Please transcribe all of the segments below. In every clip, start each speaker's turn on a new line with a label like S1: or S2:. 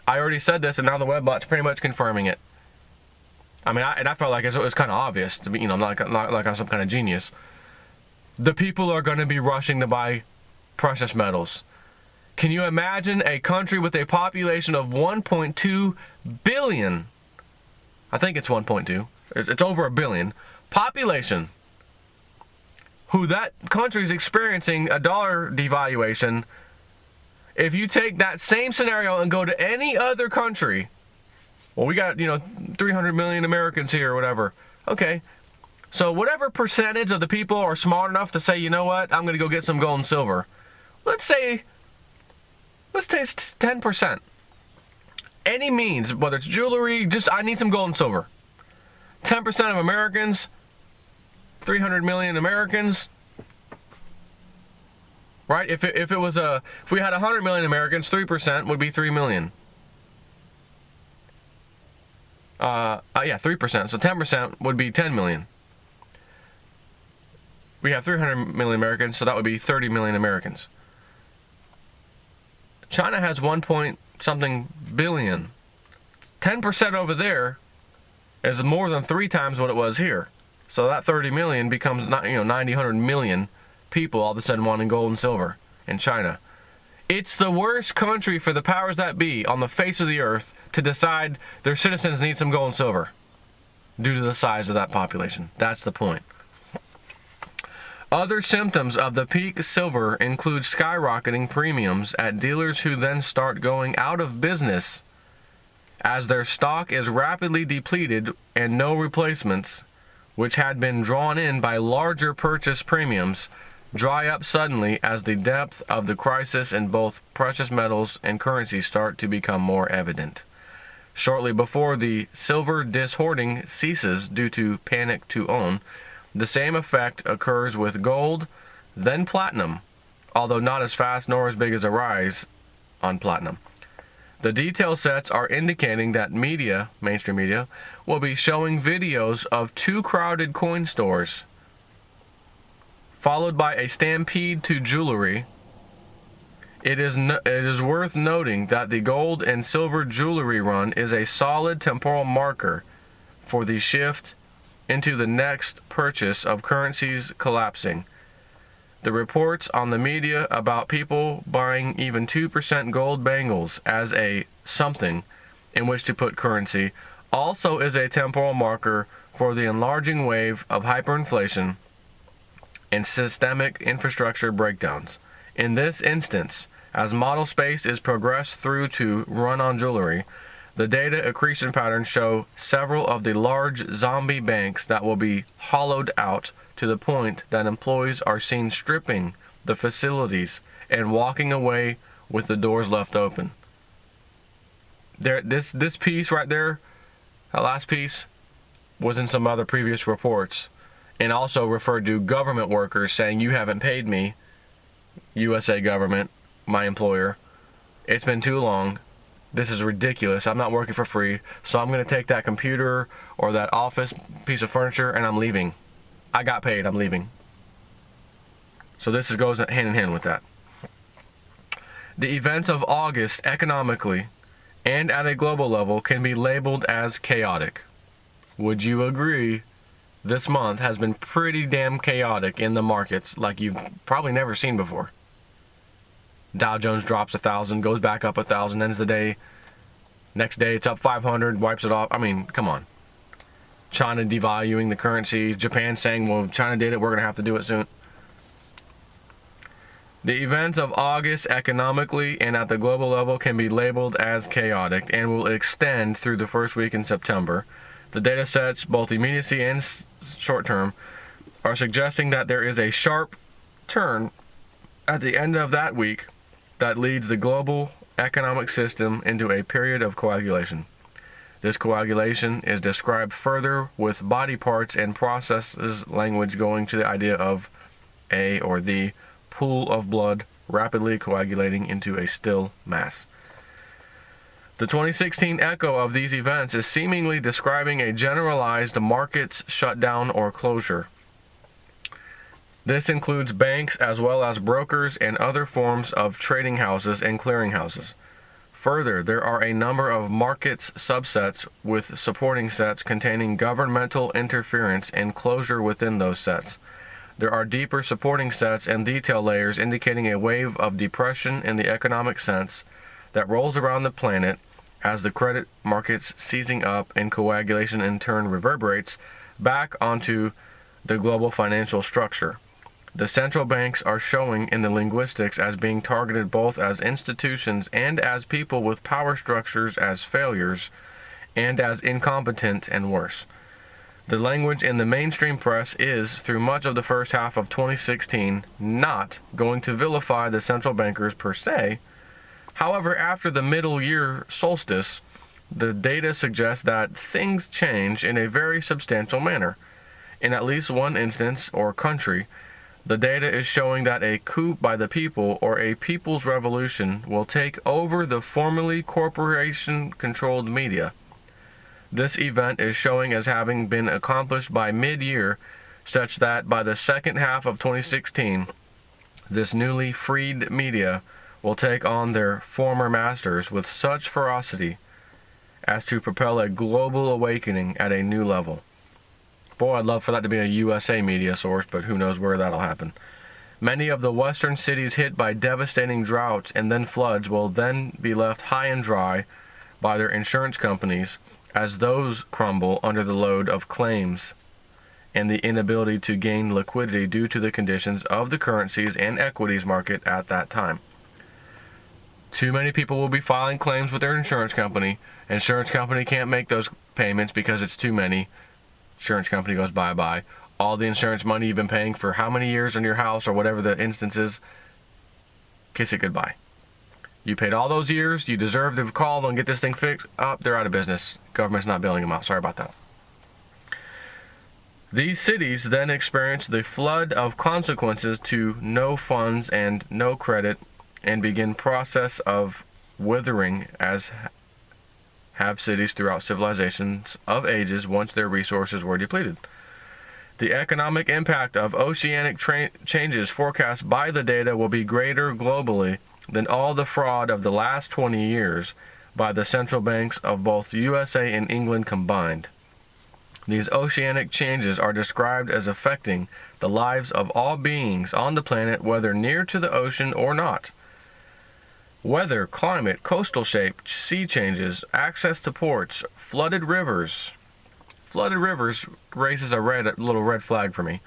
S1: I already said this, and now the webbot's pretty much confirming it. I mean, I felt like it was kind of obvious to me. Not like I'm some kind of genius. The people are going to be rushing to buy precious metals. Can you imagine a country with a population of 1.2 billion? I think it's 1.2. It's over a billion. Population. Who that country is experiencing a dollar devaluation. If you take that same scenario and go to any other country, well, we got, 300 million Americans here or whatever. Okay. So whatever percentage of the people are smart enough to say, you know what, I'm going to go get some gold and silver. Let's say it's 10%. Any means, whether it's jewelry, just I need some gold and silver. 10% of Americans, 300 million Americans, right? If we had 100 million Americans, 3% would be 3 million. 3%. So 10% would be 10 million. We have 300 million Americans, so that would be 30 million Americans. China has 1 point something billion. 10% over there is more than 3 times what it was here. So that 30 million becomes 90, 100 million people all of a sudden wanting gold and silver in China. It's the worst country for the powers that be on the face of the earth to decide their citizens need some gold and silver due to the size of that population. That's the point. Other symptoms of the peak silver include skyrocketing premiums at dealers who then start going out of business as their stock is rapidly depleted and no replacements, which had been drawn in by larger purchase premiums, dry up suddenly as the depth of the crisis in both precious metals and currencies start to become more evident. Shortly before the silver dishoarding ceases due to panic to own, the same effect occurs with gold, then platinum, although not as fast nor as big as a rise on platinum. The detail sets are indicating that mainstream media, will be showing videos of 2 crowded coin stores, followed by a stampede to jewelry. It is worth noting that the gold and silver jewelry run is a solid temporal marker for the shift into the next purchase of currencies collapsing. The reports on the media about people buying even 2% gold bangles as a something in which to put currency also is a temporal marker for the enlarging wave of hyperinflation and systemic infrastructure breakdowns. In this instance, as model space is progressed through to run on jewelry, the data accretion patterns show several of the large zombie banks that will be hollowed out to the point that employees are seen stripping the facilities and walking away with the doors left open. This piece right there, that last piece, was in some other previous reports, and also referred to government workers saying, you haven't paid me, USA government, my employer. It's been too long. This is ridiculous. I'm not working for free, so I'm going to take that computer or that office piece of furniture and I'm leaving. I got paid. I'm leaving. So this goes hand in hand with that. The events of August economically and at a global level can be labeled as chaotic. Would you agree? This month has been pretty damn chaotic in the markets like you've probably never seen before. Dow Jones drops 1,000, goes back up 1,000, ends the day. Next day it's up 500, wipes it off. I mean, come on. China devaluing the currencies. Japan saying, well, China did it, we're going to have to do it soon. The events of August economically and at the global level can be labeled as chaotic and will extend through the first week in September. The data sets, both immediacy and short term, are suggesting that there is a sharp turn at the end of that week that leads the global economic system into a period of coagulation. This coagulation is described further with body parts and processes language going to the idea of a or the pool of blood rapidly coagulating into a still mass. The 2016 echo of these events is seemingly describing a generalized markets shutdown or closure. This includes banks as well as brokers and other forms of trading houses and clearing houses. Further, there are a number of markets subsets with supporting sets containing governmental interference and closure within those sets. There are deeper supporting sets and detail layers indicating a wave of depression in the economic sense that rolls around the planet as the credit markets seizing up and coagulation in turn reverberates back onto the global financial structure. The central banks are showing in the linguistics as being targeted both as institutions and as people with power structures as failures and as incompetent and worse. The language in the mainstream press is, through much of the first half of 2016, not going to vilify the central bankers per se. However, after the middle year solstice, the data suggests that things change in a very substantial manner. In at least one instance or country, the data is showing that a coup by the people or a people's revolution will take over the formerly corporation-controlled media. This event is showing as having been accomplished by mid-year, such that by the second half of 2016, this newly freed media will take on their former masters with such ferocity as to propel a global awakening at a new level. Boy, I'd love for that to be a USA media source, but who knows where that'll happen. Many of the western cities hit by devastating droughts and then floods will then be left high and dry by their insurance companies as those crumble under the load of claims and the inability to gain liquidity due to the conditions of the currencies and equities market at that time. Too many people will be filing claims with their insurance company. Insurance company can't make those payments because it's too many. Insurance company goes bye-bye. All the insurance money you've been paying for how many years on your house or whatever the instance is, kiss it goodbye. You paid all those years. You deserve to call and get this thing fixed up. They're out of business. Government's not bailing them out. Sorry about that. These cities then experience the flood of consequences to no funds and no credit and begin process of withering as have cities throughout civilizations of ages once their resources were depleted. The economic impact of oceanic changes forecast by the data will be greater globally than all the fraud of the last 20 years by the central banks of both USA and England combined. These oceanic changes are described as affecting the lives of all beings on the planet, whether near to the ocean or not. Weather, climate, coastal shape, sea changes, access to ports, flooded rivers. Flooded rivers raises a little red flag for me.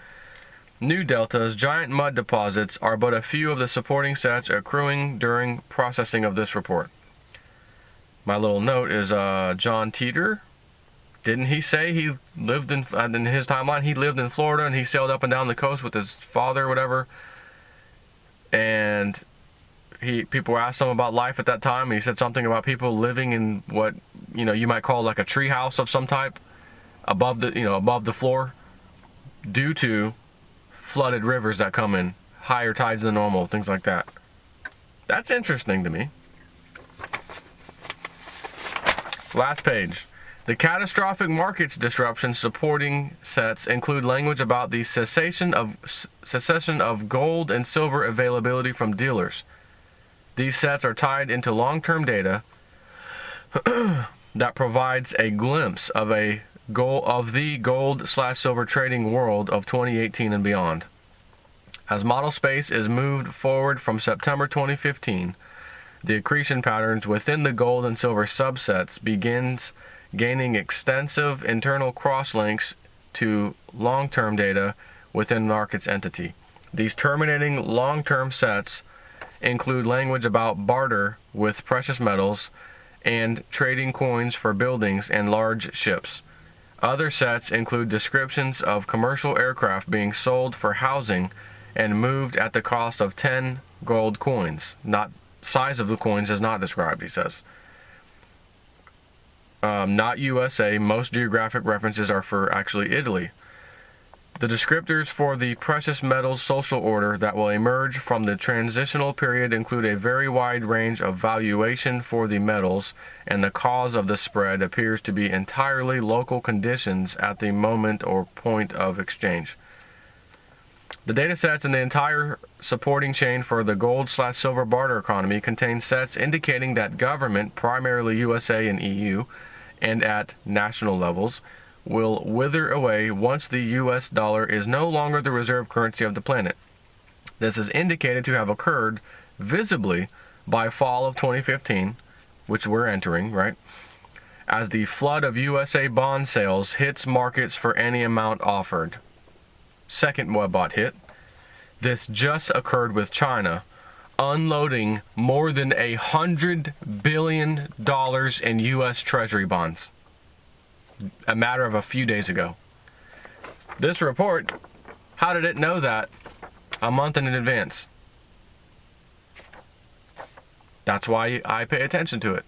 S1: New deltas, giant mud deposits are but a few of the supporting sets accruing during processing of this report. My little note is John Teeter. Didn't he say he lived in his timeline, he lived in Florida and he sailed up and down the coast with his father or whatever? And people asked him about life at that time, and he said something about people living in what you might call like a tree house of some type above the floor due to flooded rivers that come in, higher tides than normal, things like that. That's interesting to me. Last page. The catastrophic markets disruption supporting sets include language about the cessation of gold and silver availability from dealers. These sets are tied into long-term data that provides a glimpse of the gold/silver trading world of 2018 and beyond. As model space is moved forward from September 2015, the accretion patterns within the gold and silver subsets begins gaining extensive internal cross-links to long-term data within market's entity. These terminating long-term sets include language about barter with precious metals and trading coins for buildings and large ships. Other sets include descriptions of commercial aircraft being sold for housing and moved at the cost of 10 gold coins. Not size of the coins is not described, he says. Not USA. Most geographic references are for actually Italy. The descriptors for the precious metals social order that will emerge from the transitional period include a very wide range of valuation for the metals, and the cause of the spread appears to be entirely local conditions at the moment or point of exchange. The data sets in the entire supporting chain for the gold/silver barter economy contain sets indicating that government, primarily USA and EU, and at national levels, will wither away once the US dollar is no longer the reserve currency of the planet. This is indicated to have occurred visibly by fall of 2015, which we're entering, right? As the flood of USA bond sales hits markets for any amount offered. Second webbot hit. This just occurred with China, unloading more than $100 billion in U.S. Treasury bonds a matter of a few days ago. This report, how did it know that a month in advance? That's why I pay attention to it.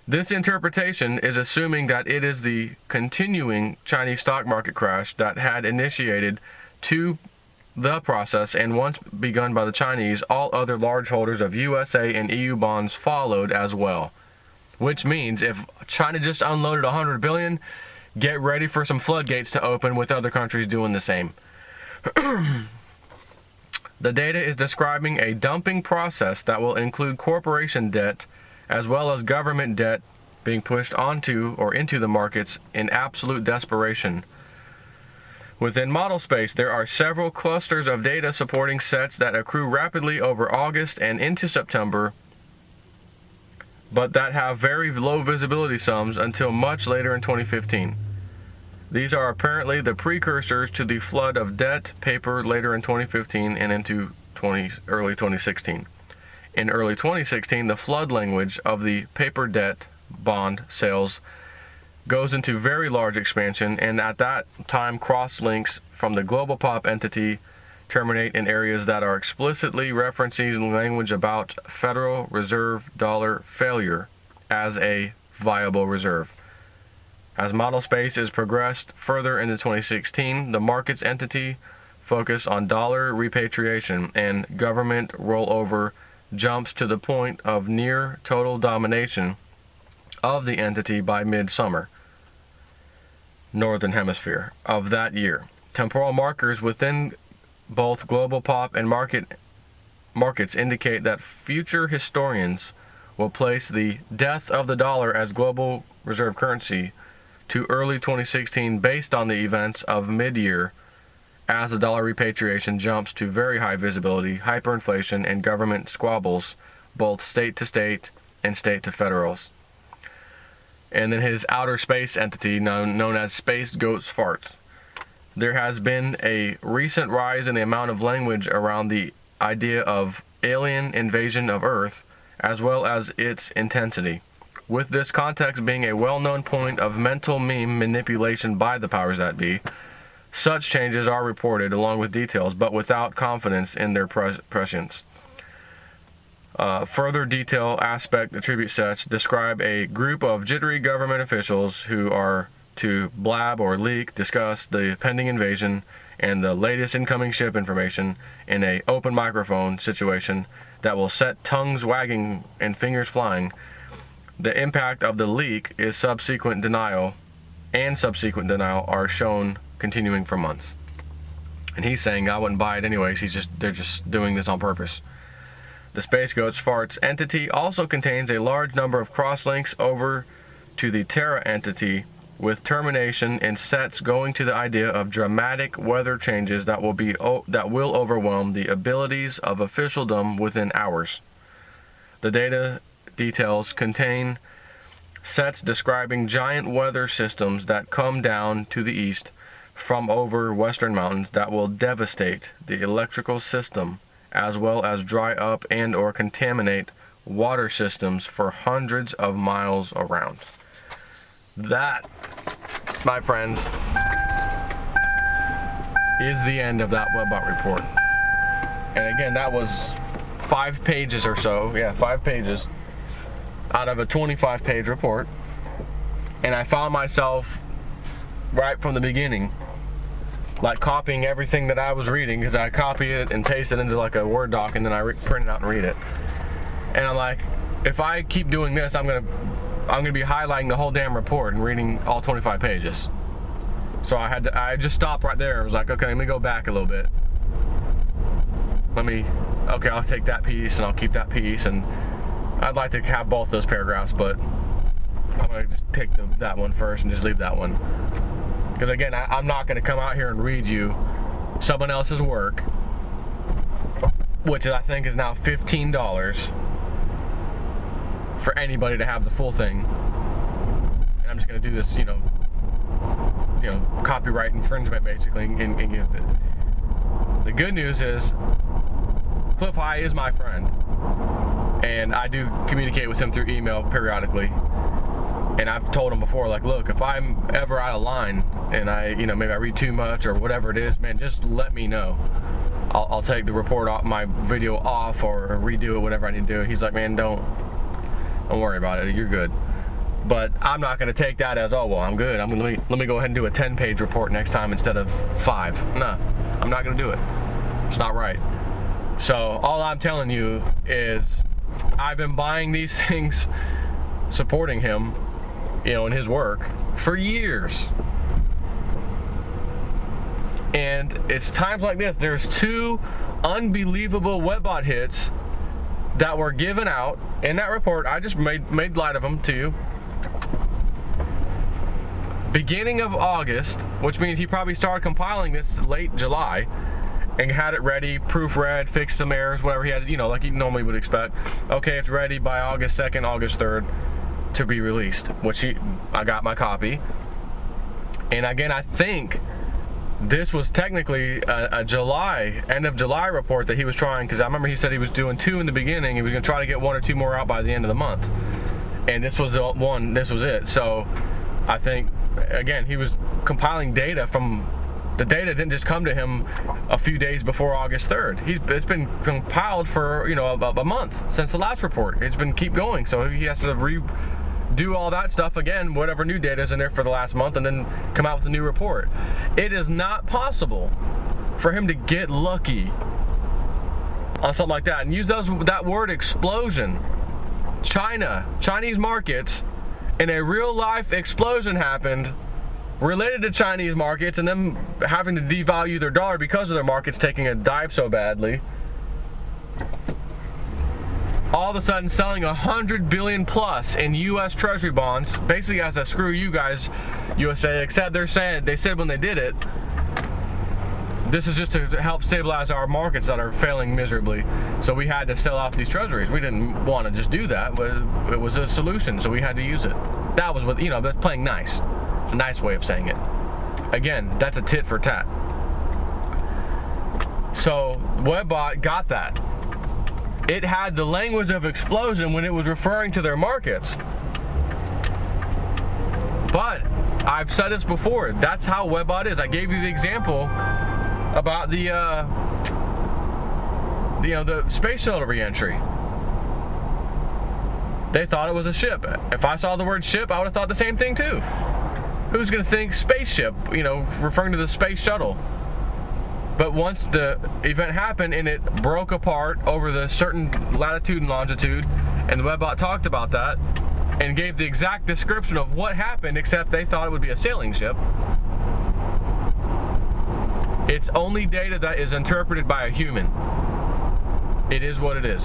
S1: This interpretation is assuming that it is the continuing Chinese stock market crash that had initiated to the process, and once begun by the Chinese, all other large holders of USA and EU bonds followed as well. Which means if China just unloaded 100 billion, get ready for some floodgates to open with other countries doing the same. The data is describing a dumping process that will include corporation debt as well as government debt being pushed onto or into the markets in absolute desperation. Within model space, there are several clusters of data supporting sets that accrue rapidly over August and into September, but that have very low visibility sums until much later in 2015. These are apparently the precursors to the flood of debt paper later in 2015 and into early 2016. In early 2016, the flood language of the paper debt bond sales goes into very large expansion, and at that time cross-links from the global pop entity terminate in areas that are explicitly referencing language about Federal Reserve dollar failure as a viable reserve. As model space is progressed further into 2016, the markets entity focus on dollar repatriation and government rollover jumps to the point of near total domination of the entity by midsummer, Northern Hemisphere, of that year. Temporal markers within both global pop and markets indicate that future historians will place the death of the dollar as global reserve currency to early 2016 based on the events of mid-year, as the dollar repatriation jumps to very high visibility, hyperinflation, and government squabbles, both state to state and state to federals. And then his outer space entity, known as Space Goats Farts. There has been a recent rise in the amount of language around the idea of alien invasion of Earth, as well as its intensity, with this context being a well-known point of mental meme manipulation by the powers that be. Such changes are reported along with details, but without confidence in their prescience. Further detail aspect attribute sets describe a group of jittery government officials who are to blab or leak, discuss the pending invasion and the latest incoming ship information in an open microphone situation that will set tongues wagging and fingers flying. The impact of the leak is subsequent denial are shown continuing for months. And he's saying I wouldn't buy it anyways. They're just doing this on purpose. The Space Goats Farts entity also contains a large number of cross-links over to the Terra entity, with termination in sets going to the idea of dramatic weather changes that will overwhelm the abilities of officialdom within hours. The data details contain sets describing giant weather systems that come down to the east from over western mountains that will devastate the electrical system, as well as dry up and or contaminate water systems for hundreds of miles around. That, my friends, is the end of that Webbot report. And again, that was 5 pages or so. Yeah, 5 pages out of a 25-page report. And I found myself right from the beginning like copying everything that I was reading, because I copy it and paste it into like a Word doc, and then I print it out and read it. And I'm like, if I keep doing this, I'm gonna be highlighting the whole damn report and reading all 25 pages. So I just stopped right there. I was like, okay, let me go back a little bit. Okay, I'll take that piece and I'll keep that piece, and I'd like to have both those paragraphs, but I'm going to just take that one first and just leave that one. Because again, I'm not going to come out here and read you someone else's work, which I think is now $15 for anybody to have the full thing. And I'm just going to do this, you know, copyright infringement basically, and give it. The good news is Cliff High is my friend, and I do communicate with him through email periodically. And I've told him before, like, look, if I'm ever out of line and maybe I read too much or whatever it is, man, just let me know. I'll take the report off, my video off, or redo it, whatever I need to do. He's like, man, don't worry about it. You're good. But I'm not going to take that as, oh, well, I'm good. Let me go ahead and do a 10-page report next time instead of 5. No, I'm not going to do it. It's not right. So all I'm telling you is I've been buying these things, supporting him, in his work for years. And it's times like this. There's 2 unbelievable WebBot hits that were given out in that report. I just made light of them to you. Beginning of August, which means he probably started compiling this late July and had it ready, proofread, fixed some errors, whatever he had, like he normally would expect. Okay, it's ready by August 2nd, August 3rd to be released, which I got my copy. And again, I think this was technically a end of July report that he was trying, because I remember he said he was doing 2 in the beginning. He was going to try to get 1 or 2 more out by the end of the month. And this was the one, this was it. So I think, again, he was compiling data from, the data didn't just come to him a few days before August 3rd. It's been compiled for, a month since the last report. It's been keep going. So he has to redo all that stuff again, whatever new data is in there for the last month, and then come out with a new report. It is not possible for him to get lucky on something like that and use that word explosion. Chinese markets, and a real life explosion happened related to Chinese markets and them having to devalue their dollar because of their markets taking a dive so badly. All of a sudden selling $100 billion plus in U.S. Treasury bonds, basically as a screw you guys, USA, except they said when they did it, this is just to help stabilize our markets that are failing miserably. So we had to sell off these treasuries. We didn't want to just do that, but it was a solution, so we had to use it. That was what, that's playing nice. It's a nice way of saying it. Again, that's a tit for tat. So WebBot got that. It had the language of explosion when it was referring to their markets. But I've said this before, that's how WebBot is. I gave you the example about the space shuttle reentry. They thought it was a ship. If I saw the word ship, I would have thought the same thing too. Who's going to think spaceship, referring to the space shuttle? But once the event happened and it broke apart over the certain latitude and longitude, and the WebBot talked about that and gave the exact description of what happened, except they thought it would be a sailing ship. It's only data that is interpreted by a human. It is what it is.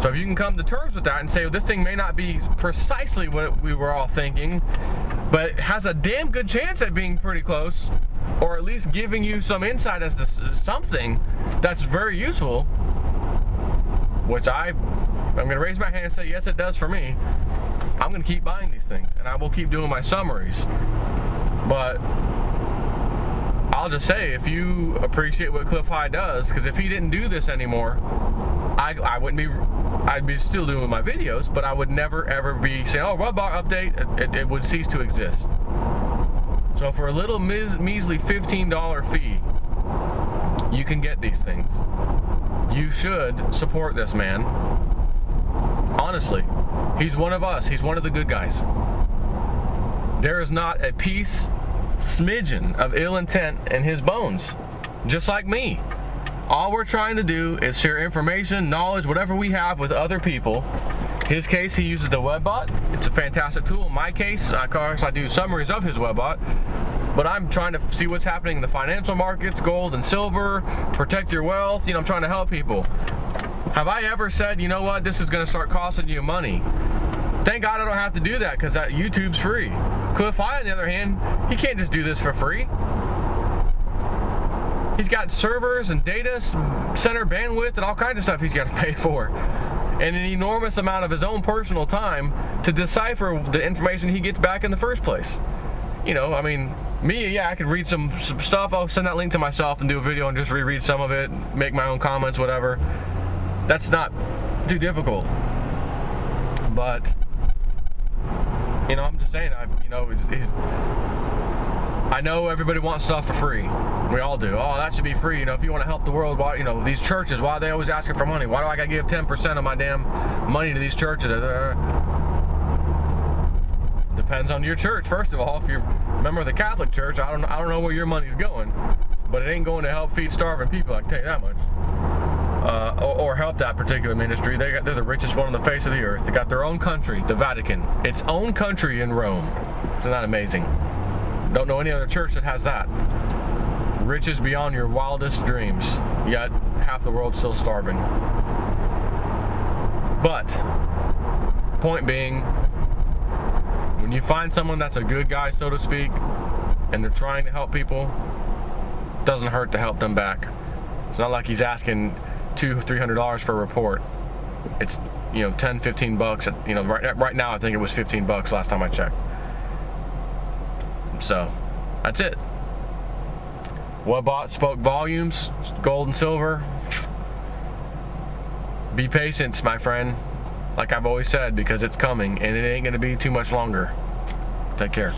S1: So if you can come to terms with that and say, well, this thing may not be precisely what we were all thinking, but it has a damn good chance at being pretty close, or at least giving you some insight as to something that's very useful, which I'm going to raise my hand and say, yes, it does for me. I'm going to keep buying these things, and I will keep doing my summaries. But I'll just say, if you appreciate what Cliff High does, because if he didn't do this anymore, I'd be still doing my videos, but I would never ever be saying, oh, WebBot update. It would cease to exist. So for a little measly $15 fee, you can get these things. You should support this man. Honestly, he's one of us. He's one of the good guys. There is not a smidgen of ill intent in his bones, just like me. All we're trying to do is share information, knowledge, whatever we have with other people. his case, he uses the webbot. It's a fantastic tool. In my case, of course, I do summaries of his webbot, but I'm trying to see what's happening in the financial markets, gold and silver, protect your wealth. I'm trying to help people. Have I ever said, you know what, this is going to start costing you money? Thank God I don't have to do that, because YouTube's free. Cliff High, on the other hand, he can't just do this for free. He's got servers and data center bandwidth and all kinds of stuff he's got to pay for. And an enormous amount of his own personal time to decipher the information he gets back in the first place. I mean, me, yeah, I could read some stuff. I'll send that link to myself and do a video and just reread some of it, make my own comments, whatever. That's not too difficult. But, I'm just saying, I know everybody wants stuff for free. We all do. Oh, that should be free. If you want to help the world, why, these churches, why are they always asking for money? Why do I got to give 10% of my damn money to these churches? Depends on your church, first of all. If you're a member of the Catholic Church, I don't know where your money's going, but it ain't going to help feed starving people, I can tell you that much. Or help that particular ministry. They're the richest one on the face of the earth. They got their own country, the Vatican, its own country in Rome. Isn't that amazing? Don't know any other church that has that. Riches beyond your wildest dreams, yet half the world's still starving. But, point being, when you find someone that's a good guy, so to speak, and they're trying to help people, it doesn't hurt to help them back. It's not like he's asking $200-300 for a report. It's $10-15. Right now I think it was $15 last time I checked. So that's it. Webbot spoke volumes. Gold and silver. Be patient, my friend. Like I've always said, because it's coming and it ain't gonna be too much longer. Take care.